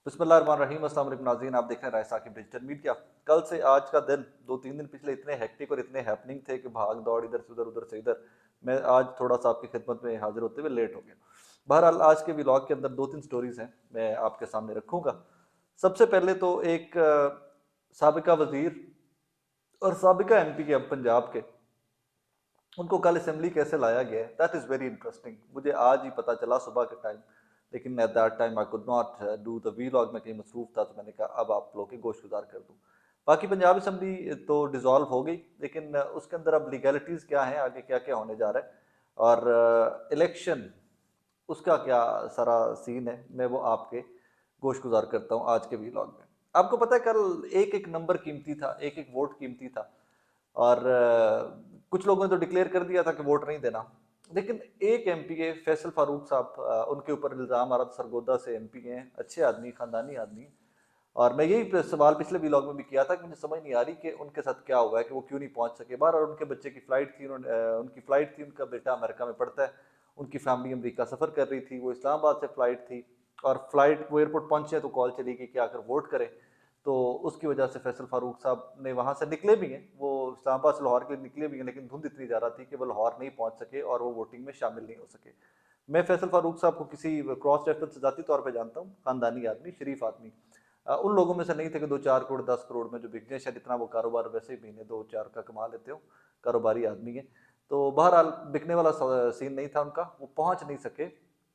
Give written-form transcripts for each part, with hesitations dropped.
बिस्मिल्लाहिर्रहमानिर्रहीम। अस्सलाम वालेकुम नाज़रीन, आप देख रहे हैं राय साकिब डिजिटल मीडिया। कल से आज का दिन 2-3 दिन पिछले इतने हेक्टिक और इतने हैपनिंग थे कि भाग दौड़ इधर से उधर, उधर से इधर। मैं आज थोड़ा सा आपकी खिदमत में हाजिर होते हुए लेट हो गया। बहरहाल आज के व्लॉग के अंदर 2-3 स्टोरीज हैं, मैं आपके सामने रखूँगा। सबसे पहले तो एक साबिका वज़ीर और साबिका एमपी के अब पंजाब के, उनको कल असेंबली कैसे लाया गया है, दैट इज़ वेरी इंटरेस्टिंग। मुझे आज ही पता चला सुबह के टाइम, लेकिन at that time I could not do the vlog. मैं कहीं मसरूफ था, तो मैंने कहा अब आप लोग की गोश गुजार कर दूँ। बाकी पंजाब असम्बली तो डिज़ोल्व हो गई, लेकिन उसके अंदर अब लीगैलिटीज़ क्या हैं, आगे क्या क्या होने जा रहा है, और इलेक्शन उसका क्या सारा सीन है, मैं वो आपके गोश गुजार करता हूँ आज के वीलॉग में। आपको पता है कल एक एक नंबर कीमती था, एक एक वोट कीमती था, और कुछ लोगों ने तो डिक्लेयर कर दिया था कि वोट नहीं देना। लेकिन एक एमपी के फैसल फारूक साहब, उनके ऊपर इल्ज़ाम आ रहा था, सरगोदा से एमपी के हैं, अच्छे आदमी, खानदानी आदमी। और मैं यही सवाल पिछले व्लॉग में भी किया था कि मुझे समझ नहीं आ रही कि उनके साथ क्या हुआ है कि वो क्यों नहीं पहुंच सके बाहर। और उनके बच्चे की फ़्लाइट थी, उनकी फ़्लाइट थी, उनका बेटा अमेरिका में पढ़ता है, उनकी फैमिली अमेरिका सफ़र कर रही थी, वो इस्लामाबाद से फ़्लाइट थी, और फ्लाइट वो एयरपोर्ट पहुंचे तो कॉल चली गई कि आकर वोट करें। तो उसकी वजह से फैसल फारूक साहब ने वहाँ से निकले भी हैं, वो इस्लामाबाद से लाहौर के लिए निकले भी हैं, लेकिन धुंध इतनी ज़्यादा थी कि वो लाहौर नहीं पहुँच सके और वो वोटिंग में शामिल नहीं हो सके। मैं फैसल फारूक साहब को किसी क्रॉस रेफरेंस से ज़ाती तौर पे जानता हूँ, खानदानी आदमी, शरीफ आदमी। उन लोगों में से नहीं थे कि 2-4 करोड़ 10 करोड़ में जो बिक जाए, शायद इतना वो कारोबार वैसे भी महीने 2-4 का कमा लेते हो, कारोबारी आदमी है। तो बहरहाल बिकने वाला सीन नहीं था उनका, वो पहुंच नहीं सके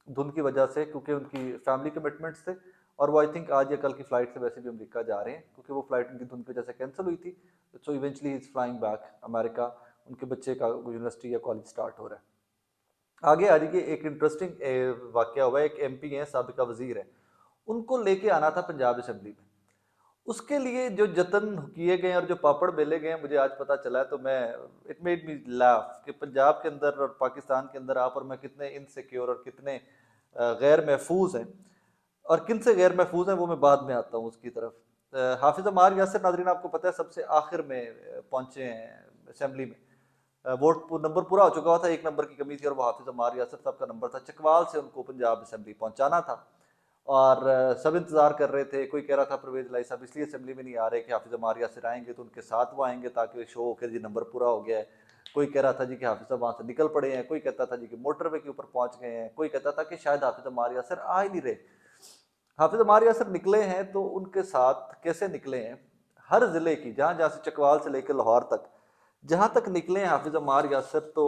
धुंध की वजह से, क्योंकि उनकी फैमिली कमिटमेंट्स थे। और वो आई थिंक आज या कल की फ्लाइट से वैसे भी अमेरिका जा रहे हैं, क्योंकि वो फ्लाइट उनकी धुंध की वजह से कैंसिल हुई थी। So eventually is flying back America, उनके बच्चे का यूनिवर्सिटी या कॉलेज स्टार्ट हो रहा है। आगे आ जाइए, एक इंटरेस्टिंग वाक्य हुआ है। एक एमपी है, साबिका वजीर है, उनको लेके आना था पंजाब असेंबली में। उसके लिए जो जतन किए गए और जो पापड़ बेले गए मुझे आज पता चला है, तो मैं इट मेड मी लाफ कि पंजाब के अंदर और पाकिस्तान के अंदर आप और मैं कितने इनसिक्योर और कितने गैर महफूज हैं, और किन से गैर महफूज हैं वो मैं बाद में आता हूँ उसकी तरफ। हाफिज अमार यासिर, नाजरीन आपको पता है, सबसे आखिर में पहुंचे हैं असेंबली में। नंबर पूरा हो चुका हुआ था, एक नंबर की कमी थी, और वो हाफिज अमार यासिर साहब का नंबर था। चकवाल से उनको पंजाब असेंबली पहुंचाना था, और सब इंतजार कर रहे थे। कोई कह रहा था परवेज लाई साहब इसलिए असेंबली में नहीं आ रहे कि हाफिज अमार यासिर आएंगे तो उनके साथ वो आएंगे ताकि शो हो के जी नंबर पूरा हो गया है। कोई कह रहा था जी कि हाफिज साहब वहाँ से निकल पड़े हैं, कोई कहता था जी कि मोटरवे के ऊपर पहुंच गए हैं, कोई कहता था कि शायद हाफिज अमार यासिर आ ही नहीं रहे। हाफिज अमार यासिर निकले हैं, तो उनके साथ कैसे निकले हैं, हर जिले की, जहाँ जहाँ से चकवाल से लेकर लाहौर तक, जहाँ तक निकले हैं हाफिज अमार यासिर, तो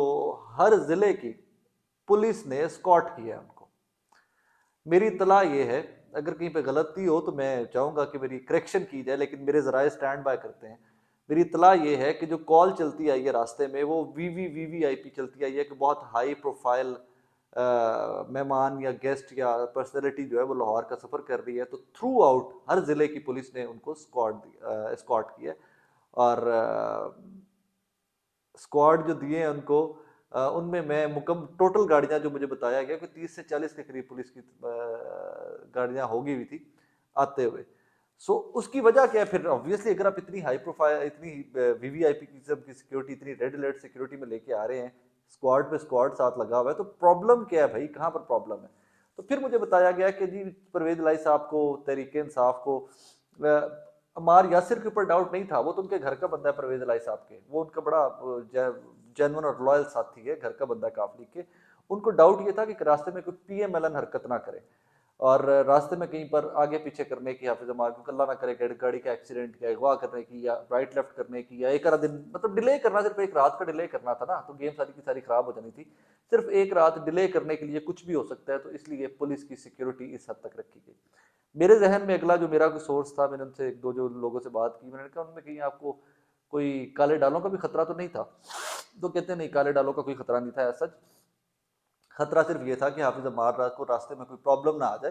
हर जिले की पुलिस ने स्कॉट किया उनको। मेरी इतला ये है, अगर कहीं पे गलती हो तो मैं चाहूँगा कि मेरी करेक्शन की जाए, लेकिन मेरे ज़राए स्टैंड बाय करते हैं। मेरी इतला ये है कि जो कॉल चलती आई है रास्ते में, वो वीवीआईपी चलती आई है कि बहुत हाई प्रोफाइल मेहमान या गेस्ट या पर्सनैलिटी जो है वो लाहौर का सफ़र कर रही है। तो थ्रू आउट हर ज़िले की पुलिस ने उनको स्कॉट किया। और स्क्वाड जो दिए हैं उनको, उनमें मैं मुकम टोटल गाड़ियां जो मुझे बताया गया कि 30 से 40 के करीब पुलिस की गाड़ियां होगी भी थी आते हुए। सो उसकी वजह क्या है फिर? ऑब्वियसली अगर आप इतनी हाई प्रोफाइल, इतनी वीवीआईपी किस्म की सिक्योरिटी, इतनी रेड अलर्ट सिक्योरिटी में लेके आ रहे हैं, स्क्वाड पे स्क्वाड साथ लगा हुआ है, तो प्रॉब्लम क्या है भाई, कहाँ पर प्रॉब्लम है? तो फिर मुझे बताया गया कि जी परवेज लाई साहब को, तहरीक इंसाफ को, अमार यासिर के ऊपर डाउट नहीं था, वो तो उनके घर का बंदा है परवेज लाई साहब के, वो उनका बड़ा जेन्युइन और लॉयल साथी है, घर का बंदा है काफली के। उनको डाउट ये था कि रास्ते में कोई पीएमएलएन हरकत ना करे, और रास्ते में कहीं पर आगे पीछे करने की, हाफिज अमार को अल्लाह ना करे गाड़ी का एक्सीडेंट या अगवा करने की या राइट लेफ्ट करने की, या एक आधा दिन मतलब डिले करना, सिर्फ एक रात का डिले करना था ना, तो गेम सारी की सारी खराब हो जानी थी। सिर्फ एक रात डिले करने के लिए कुछ भी हो सकता है, तो इसलिए पुलिस की सिक्योरिटी इस हद तक रखी गई। मेरे जहन में अगला जो मेरा कोई सोर्स था, मैंने उनसे एक दो जो लोगों से बात की, मैंने कहा उनमें कहीं आपको कोई काले डालों का भी खतरा तो नहीं था? तो कहते नहीं, काले डालों का कोई खतरा नहीं था ऐसा। खतरा सिर्फ ये था कि हाफिज अमार को रास्ते में कोई प्रॉब्लम ना आ जाए,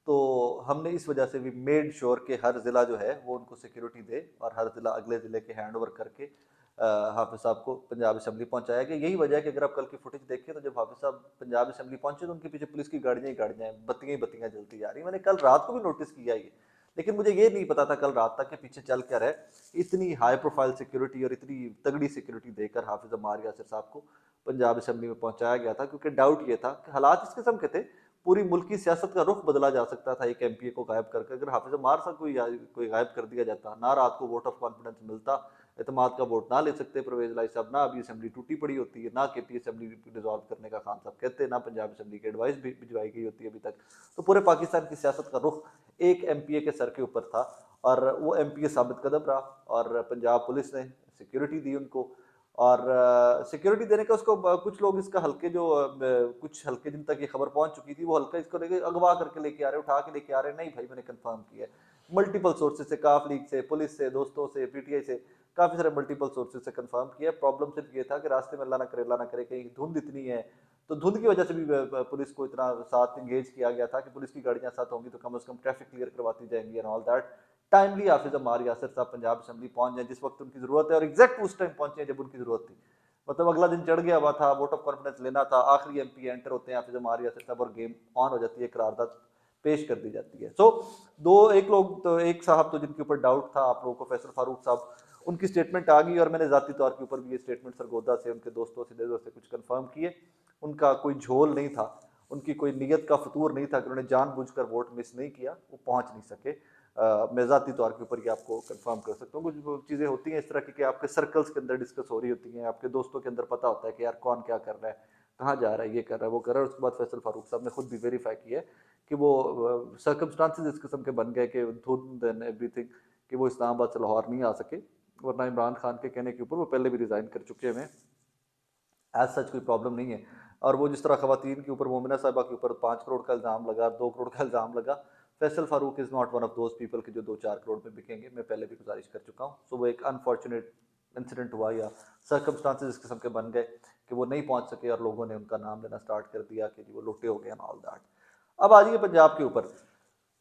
तो हमने इस वजह से भी मेड श्योर कि हर ज़िला जो है वो उनको सिक्योरिटी दे, और हर ज़िला अगले ज़िले के हैंड ओवर करके हाफिज साहब को पंजाब असम्बली पहुंचाया गया। यही वजह है कि अगर आप कल की फुटेज देखें, तो जब हाफिज साहब पंजाब असम्बली पहुंचे तो उनके पीछे पुलिस की गाड़ियां ही गाड़ियां हैं, बत्तियां ही बत्तियां जलती जा रही। मैंने कल रात को भी नोटिस किया ये, लेकिन मुझे ये नहीं पता था कल रात तक के पीछे चल क्या रहा है। इतनी हाई प्रोफाइल सिक्योरिटी और इतनी तगड़ी सिक्योरिटी देकर हाफिज अमार यासिर साहब को पंजाब असेंबली में पहुंचाया गया था, क्योंकि डाउट ये था कि हालात इस किस्म के थे, पूरी मुल्की सियासत का रुख बदला जा सकता था एक एमपीए को गायब करके। अगर हाफिज अमार साहब कोई गायब कर दिया जाता, ना रात को वोट ऑफ कॉन्फिडेंस मिलता, एतमाद का वोट ना ले सकते परवेज लाई साहब, ना अभी असेंबली टूटी पड़ी होती है, ना केपी असेंबली डिजॉल्व करने का खान साहब कहते, ना पंजाब असेंबली की एडवाइस भी भिजवाई गई होती है अभी तक। तो पूरे पाकिस्तान की सियासत का रुख एक एमपीए के सर के ऊपर था, और वो एमपीए साबित कदम रहा, और पंजाब पुलिस ने सिक्योरिटी दी उनको। और सिक्योरिटी देने का उसको कुछ लोग इसका हल्के जो कुछ हल्के जिन तक ये खबर पहुंच चुकी थी, वो हल्का इसको लेके अगवा करके लेके आ रहे, उठा के लेके आ रहे। नहीं भाई, मैंने कंफर्म किया है मल्टीपल सोर्सेज से, काफ लीग से, पुलिस से, दोस्तों से, पीटीआई से, काफी सारे मल्टीपल सोर्सेज से कंफर्म किया। प्रॉब्लम सिर्फ ये था कि रास्ते में अल्लाह ना करे कहीं धुंध इतनी है, तो धुंध की वजह से भी पुलिस को इतना साथ इंगेज किया गया था कि पुलिस की गाड़ियां साथ होंगी तो कम से कम ट्रैफिक क्लियर करवाती जाएंगी एंड ऑल दैट। टाइमली हाफिज अमार यासिर साहब पंजाब असेंबली पहुंच जाए जिस वक्त उनकी जरूरत है, और एग्जैक्ट उस टाइम पहुंचे जब उनकी जरूरत थी। मतलब अगला दिन चढ़ गया हुआ था, वोट ऑफ कॉन्फिडेंस लेना था, आखिरी एमपी एंटर होते हैं हाफिज अमार यासिर साहब, और गेम ऑन हो जाती है, करारदाद पेश कर दी जाती है। सो एक लोग तो, एक साहब तो जिनके ऊपर डाउट था आप लोगों को, फैसल फारूक साहब, उनकी स्टेटमेंट आ गई, और मैंने जाती तौर के ऊपर भी ये स्टेटमेंट सरगोदा से, उनके दोस्तों से कुछ कंफर्म किए। उनका कोई झोल नहीं था, उनकी कोई नीयत का फतूर नहीं था कि उन्होंने जानबूझकर वोट मिस नहीं किया, वो पहुंच नहीं सके। मैं ज़ाती तौर के ऊपर ये आपको कंफर्म कर सकता हूँ। कुछ चीज़ें होती हैं इस तरह की कि आपके सर्कल्स के अंदर डिस्कस हो रही होती हैं, आपके दोस्तों के अंदर पता होता है कि यार कौन क्या कर रहा है, कहाँ जा रहा है, ये कर रहा है, वो कर रहा है। उसके बाद फैसल फारूक साहब ने खुद भी वेरीफाई किया है कि वो सर्कमस्टांसिस इस किस्म के बन गए कि धुंध एंड एवरीथिंग, कि वो इस्लामाबाद से लाहौर नहीं आ सके, वरना इमरान खान के कहने के ऊपर वो पहले भी रिज़ाइन कर चुके हैं। एज सच कोई प्रॉब्लम नहीं है। और वो जिस तरह खवातीन के ऊपर, मोमिना साहिबा के ऊपर 5 करोड़ का इल्ज़ाम लगा, 2 करोड़ का इल्ज़ाम लगा, Faisal Farooq is not one of those people के जो 2-4 करोड़ में बिकेंगे। मैं पहले भी गुजारिश कर चुका हूँ। सो वो एक अनफॉर्चुनेट इंसिडेंट हुआ, या सर्कमस्टांसेस इस किस्म के बन गए कि वो नहीं पहुँच सके, और लोगों ने उनका नाम लेना स्टार्ट कर दिया कि जी वो लुटे हो गए एंड ऑल दैट। अब आ जाइए पंजाब के ऊपर।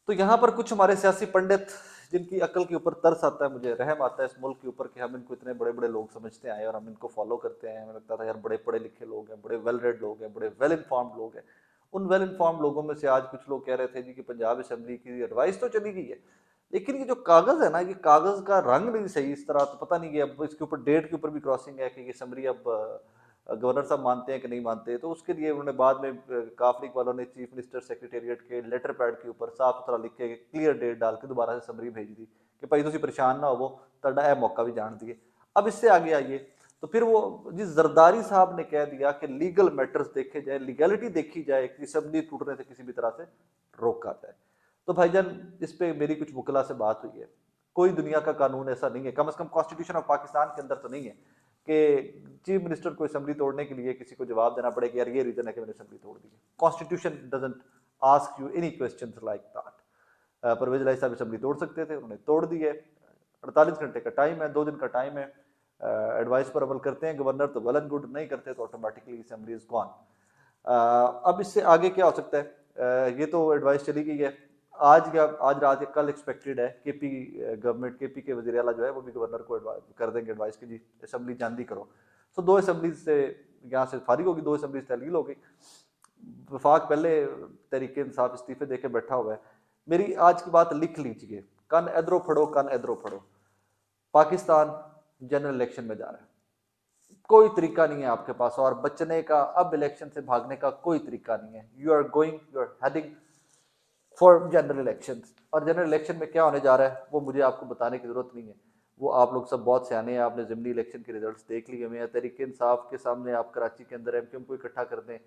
तो यहाँ पर कुछ हमारे सियासी पंडित जिनकी अकल के ऊपर तरस आता है, मुझे रहम आता है इस मुल्क के ऊपर कि हम इनको इतने बड़े बड़े लोग समझते आए और हम इनको फॉलो करते हैं। हमें लगता था यार बड़े पढ़े लिखे लोग हैं, बड़े वेल रेड लोग हैं, बड़े वेल इन्फॉर्म्ड लोग हैं। उन वेल इन्फॉर्म्ड लोगों में से आज कुछ लोग कह रहे थे जी कि पंजाब असेंबली की एडवाइस तो चली गई है, लेकिन ये जो कागज है ना, ये कागज का रंग नहीं सही इस तरह, तो पता नहीं कि अब इसके ऊपर डेट के ऊपर भी क्रॉसिंग है कि ये असम्बली अब गवर्नर साहब मानते हैं कि नहीं मानते। तो उसके लिए उन्होंने बाद में काफ लीग वालों ने चीफ मिनिस्टर सेक्रेटेरिएट के लेटर पैड के ऊपर साफ सुथरा लिख के क्लियर डेट डाल के दोबारा से समरी भेज दी कि भाई तुम परेशान ना हो, तुहाडा यह मौका भी जान दिए। अब इससे आगे आइए तो फिर वो जिस जरदारी साहब ने कह दिया कि लीगल मैटर्स देखे जाए, लीगैलिटी देखी जाए कि असम्बली टूटने से किसी भी तरह से रोका जाए। तो भाईजान इस पे मेरी कुछ वकला से बात हुई है, कोई दुनिया का कानून ऐसा नहीं है, कम से कम कॉन्स्टिट्यूशन ऑफ पाकिस्तान के अंदर तो नहीं है कि चीफ मिनिस्टर को असेंबली तोड़ने के लिए किसी को जवाब देना पड़े कि यार ये रीजन है कि मैंने असेंबली तोड़ दी है। Constitution doesn't ask you any questions like that. Parvez Elahi साहब असेंबली तोड़ सकते थे, उन्होंने तोड़ दी है। 48 घंटे का टाइम है, 2 दिन का टाइम है, एडवाइस पर अमल करते हैं गवर्नर तो वेल एंड गुड, नहीं करते तो ऑटोमेटिकली असेंबली इज गॉन। अब इससे आगे क्या हो सकता है? ये तो एडवाइस चली गई है। आज रात या कल एक्सपेक्टेड है केपी गवर्नमेंट, केपी के वज़ीर आला जो है वो भी गवर्नर को कर देंगे एडवाइस कि जी असेंबली जांदी करो। तो 2 असेंबलीज से यहाँ से फारिग होगी, 2 असेंबलीज तहलील हो गई। वफाक पहले तहरीक इंसाफ इस्तीफे देके बैठा हुआ है। मेरी आज की बात लिख लीजिए, कन इधरों फड़ो, कन इधरों फड़ो। पाकिस्तान जनरल इलेक्शन में जा रहा है, कोई तरीका नहीं है आपके पास और बचने का, अब इलेक्शन से भागने का कोई तरीका नहीं है। You are heading for general election. और जनरल इलेक्शन में क्या होने जा रहा है वो मुझे आपको बताने की जरूरत नहीं है, वो आप लोग सब बहुत सियाने हैं, आपने ज़िमनी इलेक्शन के रिजल्ट्स देख लिए हुए हैं। तहरीक इंसाफ के सामने आप कराची के अंदर एमक्यूएम को इकट्ठा कर दें,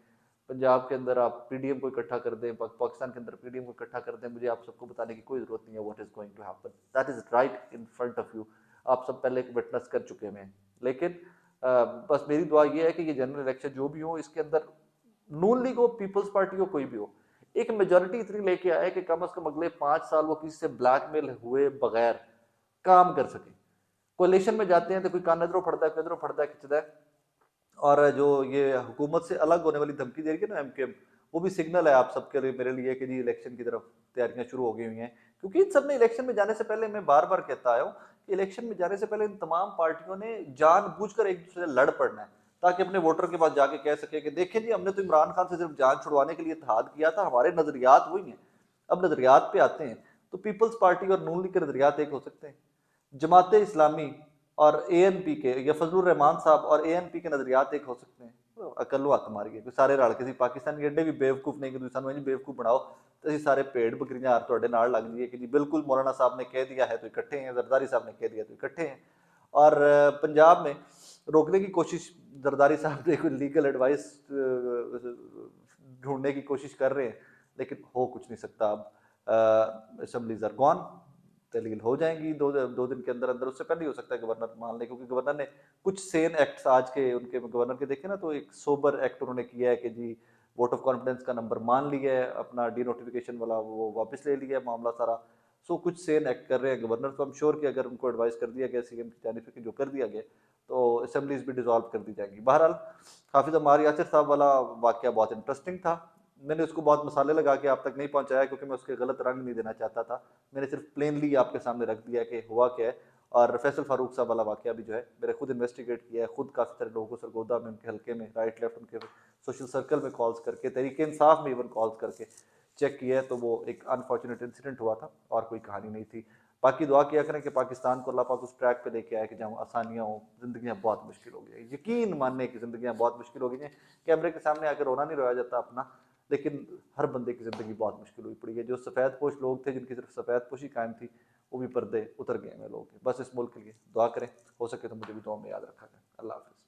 पंजाब के अंदर आप पीडीएम को इकट्ठा कर दें, पाकिस्तान के अंदर पीडीएम को इकट्ठा कर दें, मुझे आप सबको बताने की कोई जरूरत नहीं है what is going to happen, that is right in front of you. आप सब पहले विटनेस कर चुके हैं। लेकिन बस मेरी दुआ ये है कि ये जनरल इलेक्शन जो भी हो, इसके अंदर नून लीग हो, पीपल्स पार्टी हो, कोई भी हो, एक मेजोरिटी इतनी लेके आए कि कम से कम अगले 5 साल वो किसी से ब्लैकमेल हुए बगैर काम कर सके। कोalition में जाते हैं तो कोई कान इधरों फड़ता है, किधरों फड़ता है, खिंचता है। और जो ये हुकूमत से अलग होने वाली धमकी दे रही है ना एमकेएम, वो भी सिग्नल है आप सबके लिए, मेरे लिए कि जी इलेक्शन की तरफ तैयारियां शुरू हो गई हुई हैं। क्योंकि इन सब ने इलेक्शन में जाने से पहले, मैं बार बार कहता आया हूँ कि इलेक्शन में जाने से पहले इन तमाम पार्टियों ने जानबूझकर एक दूसरे से लड़ पड़ना है, ताकि अपने वोटर के पास जाके कह सके कि देखें जी हमने तो इमरान खान से सिर्फ जान छुड़वाने के लिए इत्तेहाद किया था, हमारे नजरियात वही हैं। अब नजरियात पे आते हैं तो पीपल्स पार्टी और नून लीग के नजरियात एक हो सकते हैं, जमात इस्लामी और एएनपी के या फजलुर रहमान साहब और एएनपी के नजरियात एक हो सकते हैं। अकल हत्थ मारी है, कोई सारे रल के पाकिस्तान एडे भी बेवकूफ नहीं कि सानू बेवकूफ बनाओ तो अभी सारे भेड़ बकरियां तुहाडे नाल लग जाइए कि जी बिल्कुल मौलाना साहब ने कह दिया है तो इकट्ठे हैं, जरदारी साहब ने कह दिया तो इकट्ठे हैं। और पंजाब में रोकने की कोशिश जरदारी साहब ने कोई लीगल एडवाइस ढूंढने की कोशिश कर रहे हैं, लेकिन हो कुछ नहीं सकता। अब असम्बलीज आर गॉन, तहलील हो जाएंगी दो दिन के अंदर अंदर, उससे पहले ही हो सकता है गवर्नर मान ले, क्योंकि गवर्नर ने कुछ सेन एक्ट्स आज के उनके गवर्नर के देखे ना, तो एक सोबर एक्ट उन्होंने किया है कि जी वोट ऑफ कॉन्फिडेंस का नंबर मान लिया है, अपना डी नोटिफिकेशन वाला वो वापस ले लिया है मामला सारा। सो कुछ सेन एक्ट कर रहे हैं गवर्नर, तो हम श्योर कि अगर उनको एडवाइस कर दिया गया सीएम की जानिब से जो कर दिया गया, तो असेंबलीज भी डिजॉल्व कर दी जाएंगी। बहरहाल हाफिज अम्मार यासिर साहब वाला वाक्य बहुत इंटरेस्टिंग था। मैंने उसको बहुत मसाले लगा के आप तक नहीं पहुंचाया क्योंकि मैं उसके गलत रंग नहीं देना चाहता था। मैंने सिर्फ प्लेनली आपके सामने रख दिया कि हुआ क्या है। और फैसल फारूक साहब वाला वाकया भी जो है मैंने खुद इन्वेस्टिगेट किया है, खुद काफ़ी सारे लोगों को सरगोदा में उनके हल्के में राइट लेफ्ट उनके सोशल सर्कल में कॉल्स करके, तरीके इंसाफ में इवन कॉल्स करके चेक किया है, तो वो एक अनफॉर्चुनेट इंसिडेंट हुआ था और कोई कहानी नहीं थी। बाकी दुआ किया करें कि पाकिस्तान को अल्लाह पाक उस ट्रैक पे लेके आए कि जहाँ आसानियाँ हों, जिंदगियाँ बहुत मुश्किल हो गई, यकीन मानने की जिंदगियाँ बहुत मुश्किल हो गई हैं। कैमरे के सामने आकर रोना नहीं रोया जाता अपना, लेकिन हर बंदे की ज़िंदगी बहुत मुश्किल हुई पड़ी है। जो सफ़ेद पोश लोग थे जिनकी सिर्फ सफ़ेद पोशी कायम थी, वो भी पर्दे उतर गए हैं लोगों के। बस इस मुल्क के लिए दुआ करें, हो सके तो मुझे भी दुआ में याद रखा करें। अल्लाह हाफ़िज़।